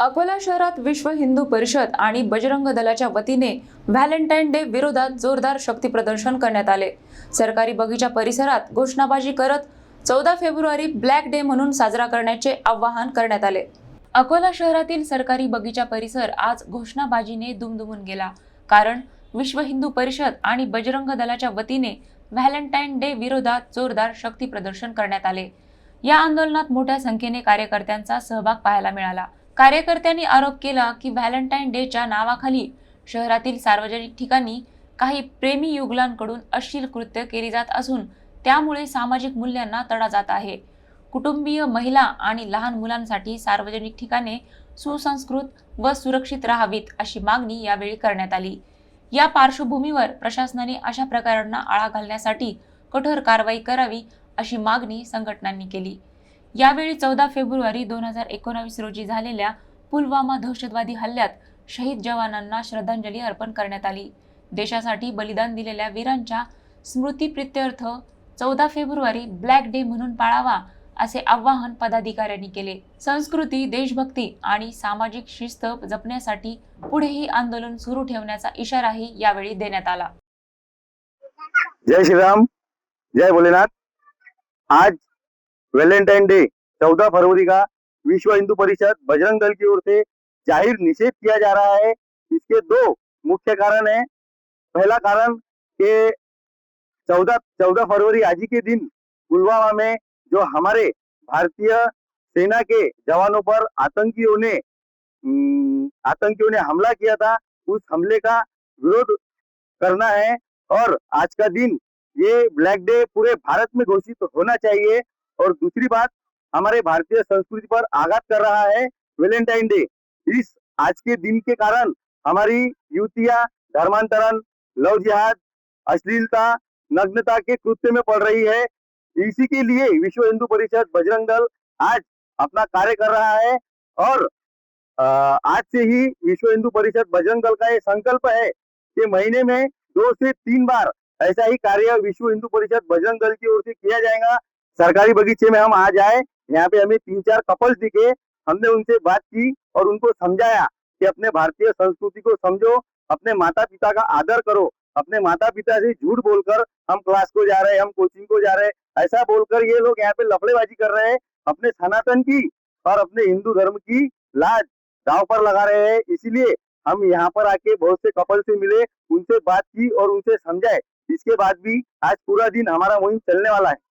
अकोला शहरात विश्व हिंदू परिषद आणि बजरंग दलाच्या वतीने व्हॅलेंटाईन डे विरोधात जोरदार शक्ती प्रदर्शन करण्यात आले। सरकारी बगीचा परिसरात घोषणाबाजी करत 14 फेब्रुवारी ब्लॅक डे म्हणून साजरा करण्याचे आवाहन करण्यात आले। अकोला शहरातील सरकारी बगीचा परिसर आज घोषणाबाजीने दुमदुमून गेला, कारण विश्व हिंदू परिषद आणि बजरंग दलाच्या वतीने व्हॅलेंटाईन डे विरोधात जोरदार शक्ती प्रदर्शन करण्यात आले। या आंदोलनात मोठ्या संख्येने कार्यकर्त्यांचा सहभाग पाहायला मिळाला। कार्यकर्त्यांनी आरोप केला की व्हॅलेंटाईन डेच्या नावाखाली शहरातील सार्वजनिक ठिकाणी काही प्रेमी युगलांकडून अश्लील कृत्य केली जात असून त्यामुळे सामाजिक मूल्यांना तडा जात आहे। कुटुंबीय, महिला आणि लहान मुलांसाठी सार्वजनिक ठिकाणे सुसंस्कृत व सुरक्षित राहावीत अशी मागणी यावेळी करण्यात आली। या पार्श्वभूमीवर प्रशासनाने अशा प्रकारांना आळा घालण्यासाठी कठोर कारवाई करावी अशी मागणी संघटनांनी केली। यावेळी 14 फेब्रुवारी 2019 रोजी झालेल्या पुलवामा दहशतवादी हल्ल्यात शहीद जवानांना श्रद्धांजली अर्पण करण्यात आली। देशासाठी बलिदान दिलेल्या वीरांच्या स्मृतिप्रित्यर्थ 14 फेब्रुवारी ब्लॅक डे म्हणून पाळावा असे आवाहन पदाधिकाऱ्यांनी केले। संस्कृती, देशभक्ती आणि सामाजिक शिस्त जपण्यासाठी पुढेही आंदोलन सुरू ठेवण्याचा इशाराही यावेळी देण्यात आला। जय श्री राम, जय भोलेनाथ। आज वैलेंटाइन डे 14 फरवरी का विश्व हिंदू परिषद बजरंग दल की ओर से जाहिर निषेध किया जा रहा है। इसके दो मुख्य कारण है। पहला कारण कि 14 फरवरी आज ही के दिन पुलवामा में जो हमारे भारतीय सेना के जवानों पर आतंकियों ने हमला किया था, उस हमले का विरोध करना है। और आज का दिन ये ब्लैक डे पूरे भारत में घोषित होना चाहिए। और दूसरी बात, हमारे भारतीय संस्कृति पर आघात कर रहा है वैलेंटाइन डे। इस आज के दिन के कारण हमारी युवतियां धर्मांतरण, लव जिहाद, अश्लीलता, नग्नता के कृत्य में पड़ रही है। इसी के लिए विश्व हिंदू परिषद बजरंग दल आज अपना कार्य कर रहा है। और आज से ही विश्व हिंदू परिषद बजरंग दल का ये संकल्प है कि महीने में 2 से 3 बार ऐसा ही कार्य विश्व हिंदू परिषद बजरंग दल की ओर से किया जाएगा। सरकारी बगीचे में हम आज आए, यहाँ पे हमें 3-4 कपल्स दिखे। हमने उनसे बात की और उनको समझाया कि अपने भारतीय संस्कृति को समझो, अपने माता पिता का आदर करो। अपने माता पिता से झूठ बोलकर हम क्लास को जा रहे हैं, हम कोचिंग को जा रहे हैं, ऐसा बोलकर ये लोग यहाँ पे लफड़ेबाजी कर रहे हैं। अपने सनातन की और अपने हिंदू धर्म की लाज दांव पर लगा रहे हैं। इसीलिए हम यहाँ पर आके बहुत से कपल से मिले, उनसे बात की और उनसे समझाए। इसके बाद भी आज पूरा दिन हमारा मुहिम चलने वाला है।